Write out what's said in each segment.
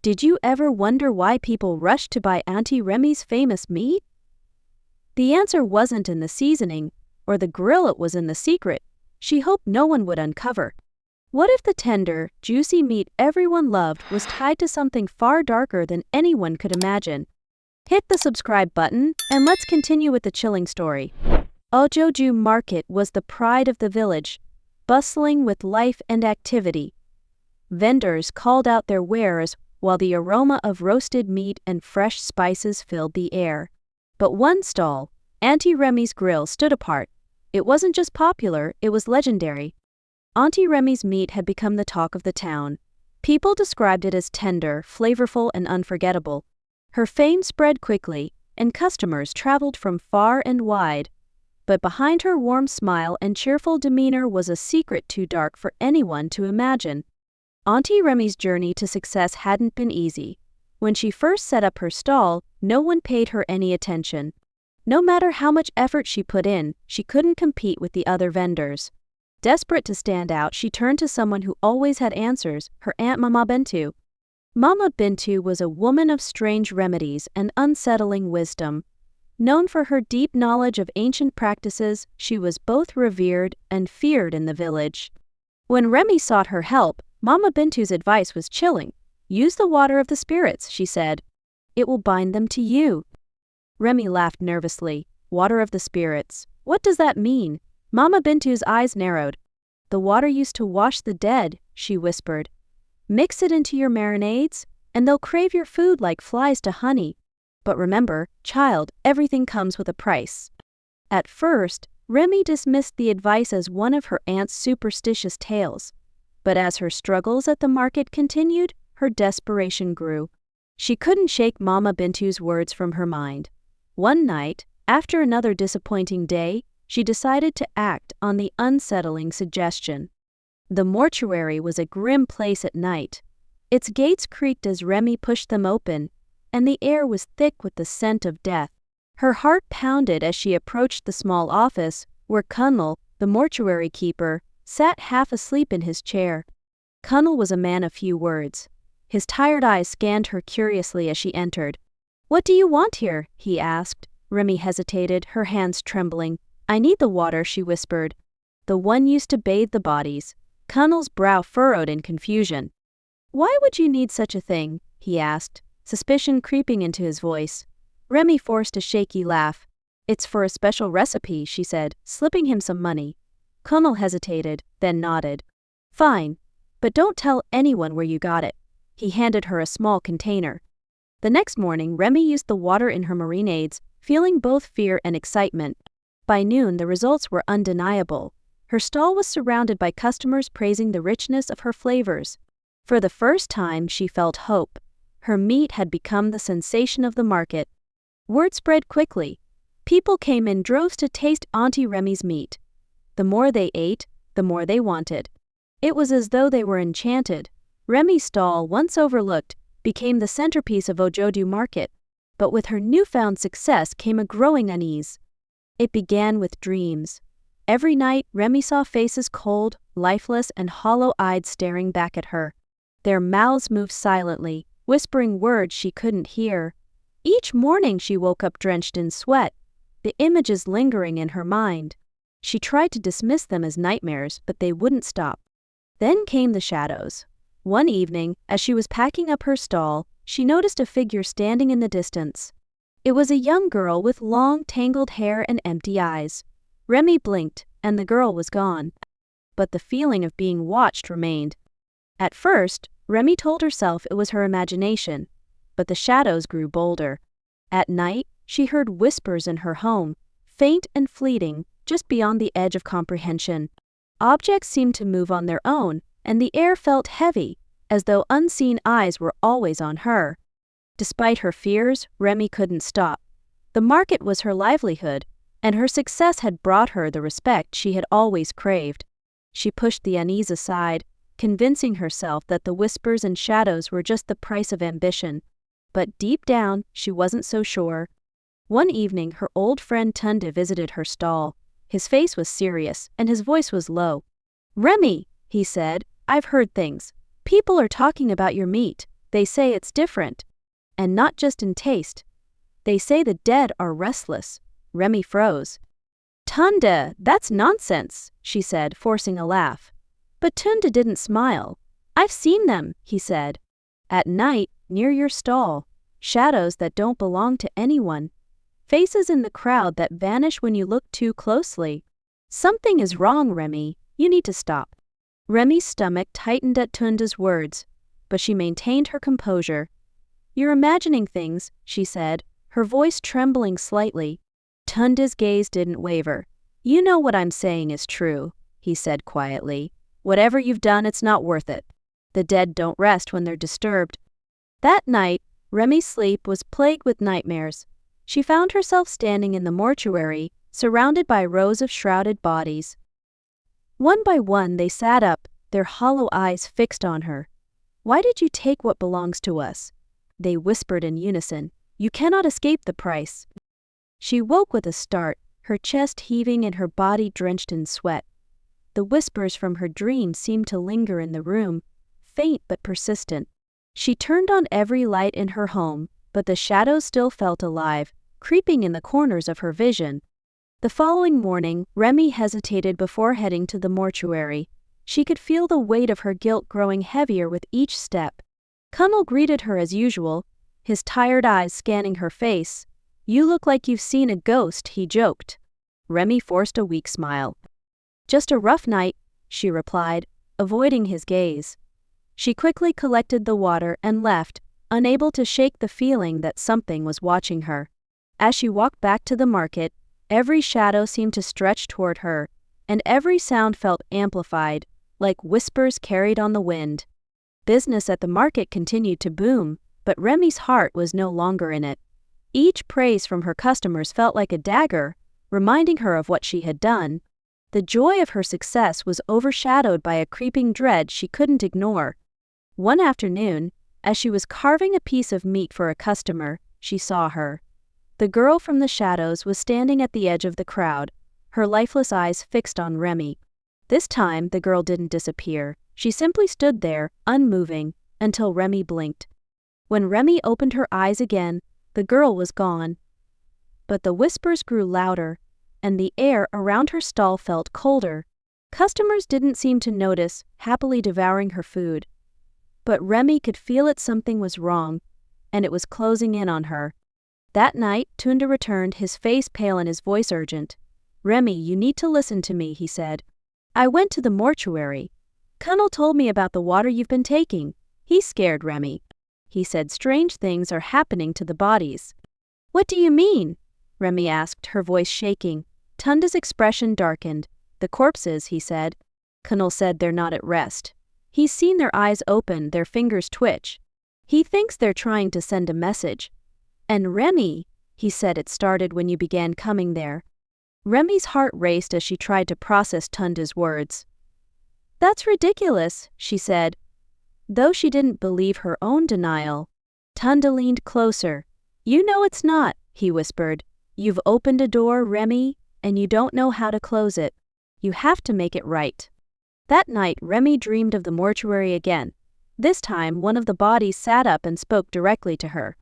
Did you ever wonder why people rushed to buy Aunty Remi's famous meat? The answer wasn't in the seasoning or the grill, it was in the secret she hoped no one would uncover. What if the tender, juicy meat everyone loved was tied to something far darker than anyone could imagine? Hit the subscribe button and let's continue with the chilling story. Ojodu Market was the pride of the village, bustling with life and activity. Vendors called out their wares while the aroma of roasted meat and fresh spices filled the air. But one stall, Aunty Remi's grill, stood apart. It wasn't just popular, it was legendary. Aunty Remi's meat had become the talk of the town. People described it as tender, flavorful, and unforgettable. Her fame spread quickly, and customers traveled from far and wide. But behind her warm smile and cheerful demeanor was a secret too dark for anyone to imagine. Aunty Remi's journey to success hadn't been easy. When she first set up her stall, no one paid her any attention. No matter how much effort she put in, she couldn't compete with the other vendors. Desperate to stand out, she turned to someone who always had answers, her Aunt Mama Bintu. Mama Bintu was a woman of strange remedies and unsettling wisdom. Known for her deep knowledge of ancient practices, she was both revered and feared in the village. When Remi sought her help, Mama Bintu's advice was chilling. "Use the water of the spirits," she said. "It will bind them to you." Remi laughed nervously. "Water of the spirits? What does that mean?" Mama Bintu's eyes narrowed. "The water used to wash the dead," she whispered. "Mix it into your marinades, and they'll crave your food like flies to honey. But remember, child, everything comes with a price." At first, Remi dismissed the advice as one of her aunt's superstitious tales. But as her struggles at the market continued, her desperation grew. She couldn't shake Mama Bintu's words from her mind. One night, after another disappointing day, she decided to act on the unsettling suggestion. The mortuary was a grim place at night. Its gates creaked as Remi pushed them open, and the air was thick with the scent of death. Her heart pounded as she approached the small office, where Kunnel, the mortuary keeper, sat half asleep in his chair. Kunnel was a man of few words. His tired eyes scanned her curiously as she entered. "What do you want here?" he asked. Remi hesitated, her hands trembling. "I need the water," she whispered. "The one used to bathe the bodies." Kunnel's brow furrowed in confusion. "Why would you need such a thing?" he asked, suspicion creeping into his voice. Remi forced a shaky laugh. "It's for a special recipe," she said, slipping him some money. Kunnel hesitated, then nodded. "Fine, but don't tell anyone where you got it." He handed her a small container. The next morning, Remi used the water in her marinades, feeling both fear and excitement. By noon, the results were undeniable. Her stall was surrounded by customers praising the richness of her flavors. For the first time, she felt hope. Her meat had become the sensation of the market. Word spread quickly. People came in droves to taste Aunty Remi's meat. The more they ate, the more they wanted. It was as though they were enchanted. Remi's stall, once overlooked, became the centerpiece of Ojodu Market. But with her newfound success came a growing unease. It began with dreams. Every night, Remi saw faces cold, lifeless, and hollow-eyed staring back at her. Their mouths moved silently, whispering words she couldn't hear. Each morning she woke up drenched in sweat, the images lingering in her mind. She tried to dismiss them as nightmares, but they wouldn't stop. Then came the shadows. One evening, as she was packing up her stall, she noticed a figure standing in the distance. It was a young girl with long, tangled hair and empty eyes. Remi blinked, and the girl was gone. But the feeling of being watched remained. At first, Remi told herself it was her imagination, but the shadows grew bolder. At night, she heard whispers in her home, faint and fleeting, just beyond the edge of comprehension. Objects seemed to move on their own, and the air felt heavy, as though unseen eyes were always on her. Despite her fears, Remi couldn't stop. The market was her livelihood, and her success had brought her the respect she had always craved. She pushed the unease aside, convincing herself that the whispers and shadows were just the price of ambition. But deep down, she wasn't so sure. One evening, her old friend Tunde visited her stall. His face was serious, and his voice was low. "Remi," he said, "I've heard things. People are talking about your meat. They say it's different. And not just in taste. They say the dead are restless. Remi froze. Tunde, that's nonsense, she said, forcing a laugh. But Tunde didn't smile. I've seen them, he said. At night, near your stall. Shadows that don't belong to anyone. Faces in the crowd that vanish when you look too closely. Something is wrong, Remi. You need to stop. Remi's stomach tightened at Tunde's words, but she maintained her composure. You're imagining things, she said, her voice trembling slightly. Tunde's gaze didn't waver. You know what I'm saying is true, he said quietly. Whatever you've done, it's not worth it. The dead don't rest when they're disturbed. That night, Remi's sleep was plagued with nightmares. She found herself standing in the mortuary, surrounded by rows of shrouded bodies. One by one they sat up, their hollow eyes fixed on her. Why did you take what belongs to us? They whispered in unison. You cannot escape the price. She woke with a start, her chest heaving and her body drenched in sweat. The whispers from her dream seemed to linger in the room, faint but persistent. She turned on every light in her home, but the shadows still felt alive, creeping in the corners of her vision. The following morning, Remi hesitated before heading to the mortuary. She could feel the weight of her guilt growing heavier with each step. Kunal greeted her as usual, his tired eyes scanning her face. You look like you've seen a ghost, he joked. Remi forced a weak smile. Just a rough night, she replied, avoiding his gaze. She quickly collected the water and left, unable to shake the feeling that something was watching her. As she walked back to the market, every shadow seemed to stretch toward her, and every sound felt amplified, like whispers carried on the wind. Business at the market continued to boom, but Remi's heart was no longer in it. Each praise from her customers felt like a dagger, reminding her of what she had done. The joy of her success was overshadowed by a creeping dread she couldn't ignore. One afternoon, as she was carving a piece of meat for a customer, she saw her. The girl from the shadows was standing at the edge of the crowd, her lifeless eyes fixed on Remi. This time, the girl didn't disappear. She simply stood there, unmoving, until Remi blinked. When Remi opened her eyes again, the girl was gone. But the whispers grew louder, and the air around her stall felt colder. Customers didn't seem to notice, happily devouring her food. But Remi could feel that something was wrong, and it was closing in on her. That night, Tunde returned, his face pale and his voice urgent. Remi, you need to listen to me, he said. I went to the mortuary. Kunal told me about the water you've been taking. He's scared, Remi. He said strange things are happening to the bodies. What do you mean? Remi asked, her voice shaking. Tunde's expression darkened. The corpses, he said. Kunal said they're not at rest. He's seen their eyes open, their fingers twitch. He thinks they're trying to send a message. And Remi, he said it started when you began coming there. Remi's heart raced as she tried to process Tunde's words. That's ridiculous, she said. Though she didn't believe her own denial. Tunde leaned closer. You know it's not, he whispered. You've opened a door, Remi, and you don't know how to close it. You have to make it right. That night, Remi dreamed of the mortuary again. This time, one of the bodies sat up and spoke directly to her.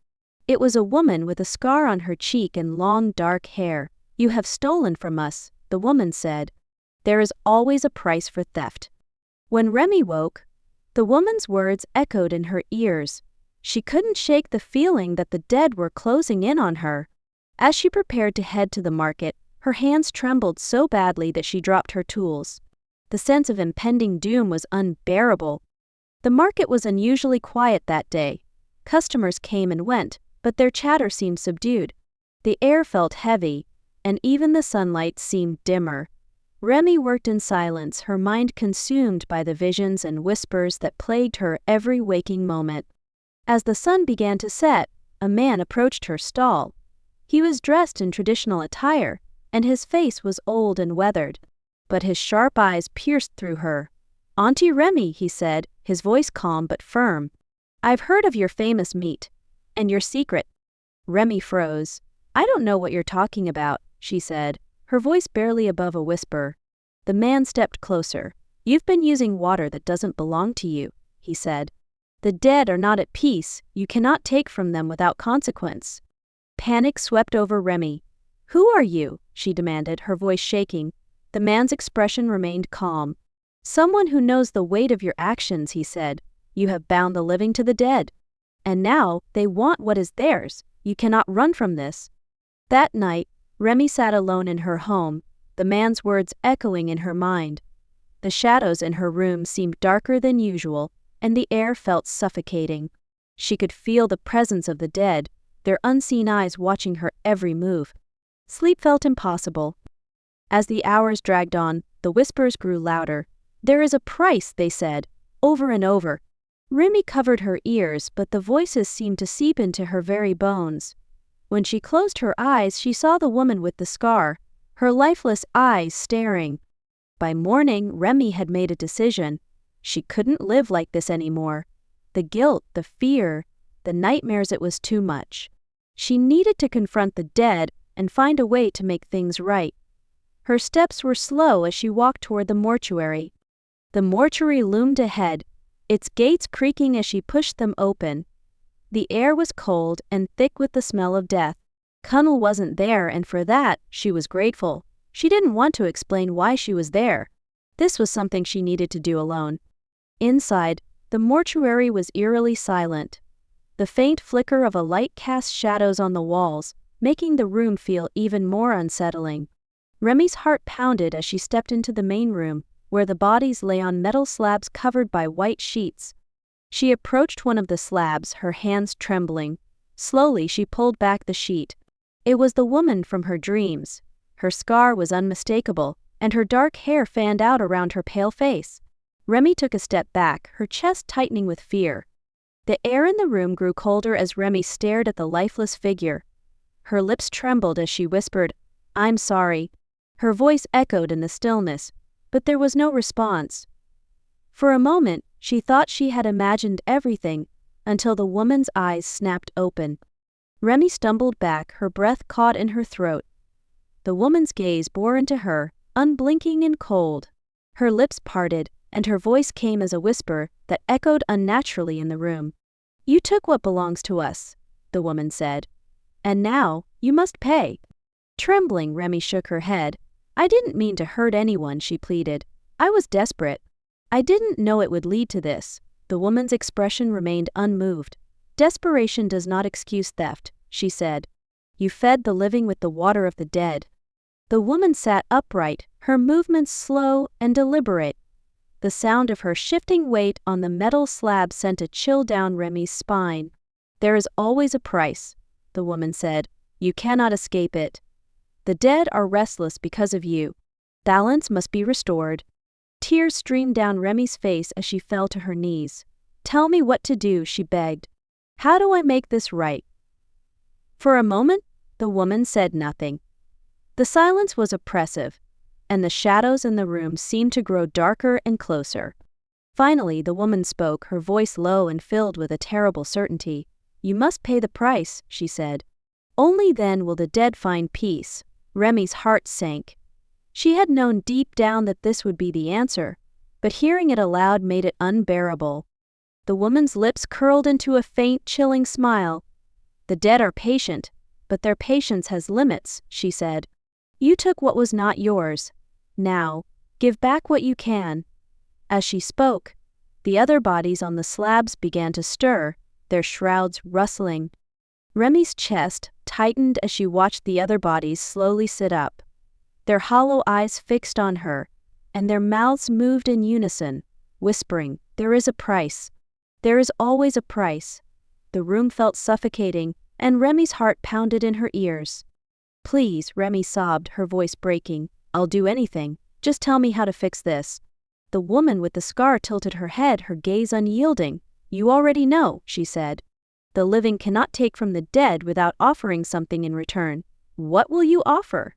It was a woman with a scar on her cheek and long, dark hair. You have stolen from us, the woman said. There is always a price for theft. When Remi woke, the woman's words echoed in her ears. She couldn't shake the feeling that the dead were closing in on her. As she prepared to head to the market, her hands trembled so badly that she dropped her tools. The sense of impending doom was unbearable. The market was unusually quiet that day. Customers came and went, but their chatter seemed subdued. The air felt heavy, and even the sunlight seemed dimmer. Remi worked in silence, her mind consumed by the visions and whispers that plagued her every waking moment. As the sun began to set, a man approached her stall. He was dressed in traditional attire, and his face was old and weathered. But his sharp eyes pierced through her. Aunty Remi, he said, his voice calm but firm. I've heard of your famous meat, and your secret. Remi froze. I don't know what you're talking about, she said, her voice barely above a whisper. The man stepped closer. You've been using water that doesn't belong to you, he said. The dead are not at peace, you cannot take from them without consequence. Panic swept over Remi. Who are you? She demanded, her voice shaking. The man's expression remained calm. Someone who knows the weight of your actions, he said. You have bound the living to the dead. And now, they want what is theirs. You cannot run from this. That night, Remi sat alone in her home, the man's words echoing in her mind. The shadows in her room seemed darker than usual, and the air felt suffocating. She could feel the presence of the dead, their unseen eyes watching her every move. Sleep felt impossible. As the hours dragged on, the whispers grew louder. There is a price, they said, over and over. Remi covered her ears, but the voices seemed to seep into her very bones. When she closed her eyes, she saw the woman with the scar, her lifeless eyes staring. By morning, Remi had made a decision. She couldn't live like this anymore. The guilt, the fear, the nightmares, it was too much. She needed to confront the dead and find a way to make things right. Her steps were slow as she walked toward the mortuary. The mortuary loomed ahead, its gates creaking as she pushed them open. The air was cold and thick with the smell of death. Kunnel wasn't there, and for that, she was grateful. She didn't want to explain why she was there. This was something she needed to do alone. Inside, the mortuary was eerily silent. The faint flicker of a light cast shadows on the walls, making the room feel even more unsettling. Remi's heart pounded as she stepped into the main room, where the bodies lay on metal slabs covered by white sheets. She approached one of the slabs, her hands trembling. Slowly, she pulled back the sheet. It was the woman from her dreams. Her scar was unmistakable, and her dark hair fanned out around her pale face. Remi took a step back, her chest tightening with fear. The air in the room grew colder as Remi stared at the lifeless figure. Her lips trembled as she whispered, "I'm sorry." Her voice echoed in the stillness, but there was no response. For a moment, she thought she had imagined everything, until the woman's eyes snapped open. Remi stumbled back, her breath caught in her throat. The woman's gaze bore into her, unblinking and cold. Her lips parted, and her voice came as a whisper that echoed unnaturally in the room. "You took what belongs to us," the woman said. "And now, you must pay." Trembling, Remi shook her head. "I didn't mean to hurt anyone," she pleaded. "I was desperate. I didn't know it would lead to this." The woman's expression remained unmoved. "Desperation does not excuse theft," she said. "You fed the living with the water of the dead." The woman sat upright, her movements slow and deliberate. The sound of her shifting weight on the metal slab sent a chill down Remi's spine. "There is always a price," the woman said. "You cannot escape it. The dead are restless because of you. Balance must be restored." Tears streamed down Remi's face as she fell to her knees. "Tell me what to do," she begged. "How do I make this right?" For a moment, the woman said nothing. The silence was oppressive, and the shadows in the room seemed to grow darker and closer. Finally, the woman spoke, her voice low and filled with a terrible certainty. "You must pay the price," she said. "Only then will the dead find peace." Remi's heart sank. She had known deep down that this would be the answer, but hearing it aloud made it unbearable. The woman's lips curled into a faint, chilling smile. "The dead are patient, but their patience has limits," she said. "You took what was not yours. Now, give back what you can." As she spoke, the other bodies on the slabs began to stir, their shrouds rustling. Remi's chest tightened as she watched the other bodies slowly sit up, their hollow eyes fixed on her, and their mouths moved in unison, whispering, "There is a price. There is always a price." The room felt suffocating, and Remi's heart pounded in her ears. "Please," Remi sobbed, her voice breaking. "I'll do anything. Just tell me how to fix this." The woman with the scar tilted her head, her gaze unyielding. "You already know," she said. "The living cannot take from the dead without offering something in return. What will you offer?"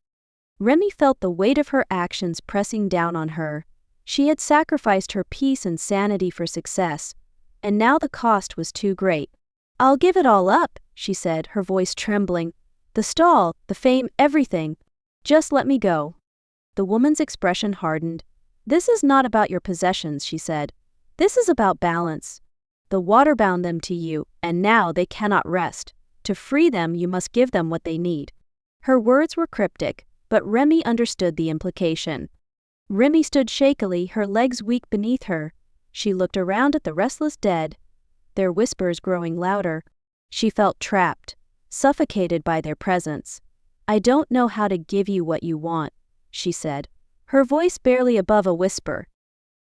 Remi felt the weight of her actions pressing down on her. She had sacrificed her peace and sanity for success, and now the cost was too great. "I'll give it all up," she said, her voice trembling. "The stall, the fame, everything. Just let me go." The woman's expression hardened. "This is not about your possessions," she said. "This is about balance. The water bound them to you, and now they cannot rest. To free them, you must give them what they need." Her words were cryptic, but Remi understood the implication. Remi stood shakily, her legs weak beneath her. She looked around at the restless dead, their whispers growing louder. She felt trapped, suffocated by their presence. "I don't know how to give you what you want," she said, her voice barely above a whisper.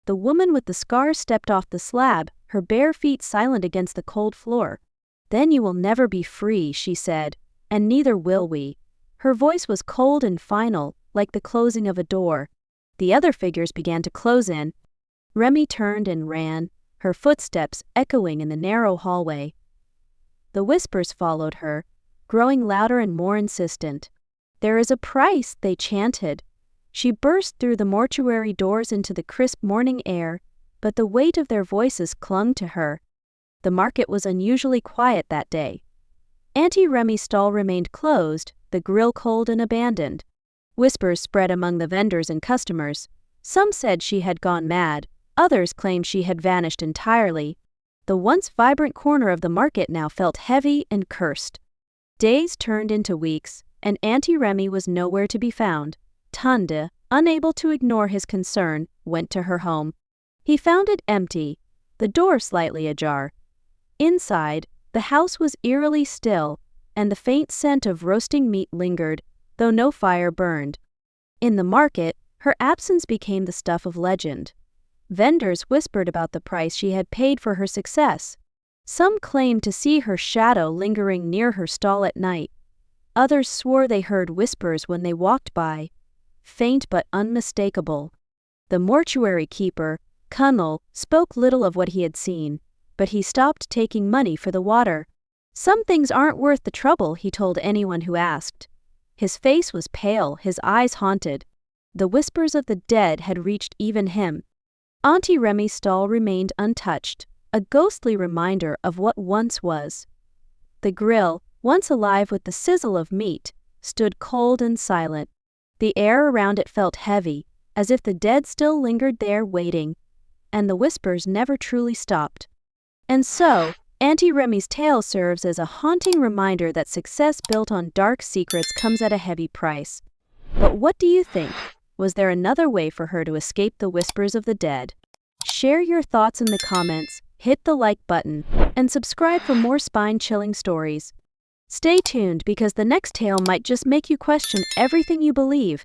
The woman with the scars stepped off the slab, her bare feet silent against the cold floor. "Then you will never be free," she said, "and neither will we." Her voice was cold and final, like the closing of a door. The other figures began to close in. Remi turned and ran, her footsteps echoing in the narrow hallway. The whispers followed her, growing louder and more insistent. "There is a price," they chanted. She burst through the mortuary doors into the crisp morning air, but the weight of their voices clung to her. The market was unusually quiet that day. Aunty Remi's stall remained closed, the grill cold and abandoned. Whispers spread among the vendors and customers. Some said she had gone mad, others claimed she had vanished entirely. The once vibrant corner of the market now felt heavy and cursed. Days turned into weeks, and Aunty Remi was nowhere to be found. Tande, unable to ignore his concern, went to her home. He found it empty, the door slightly ajar. Inside, the house was eerily still, and the faint scent of roasting meat lingered, though no fire burned. In the market, her absence became the stuff of legend. Vendors whispered about the price she had paid for her success. Some claimed to see her shadow lingering near her stall at night. Others swore they heard whispers when they walked by, faint but unmistakable. The mortuary keeper, Kunnel, spoke little of what he had seen, but he stopped taking money for the water. "Some things aren't worth the trouble," he told anyone who asked. His face was pale, his eyes haunted. The whispers of the dead had reached even him. Aunty Remi's stall remained untouched, a ghostly reminder of what once was. The grill, once alive with the sizzle of meat, stood cold and silent. The air around it felt heavy, as if the dead still lingered there waiting, and the whispers never truly stopped. And so, Aunty Remi's tale serves as a haunting reminder that success built on dark secrets comes at a heavy price. But what do you think? Was there another way for her to escape the whispers of the dead? Share your thoughts in the comments, hit the like button, and subscribe for more spine-chilling stories. Stay tuned because the next tale might just make you question everything you believe.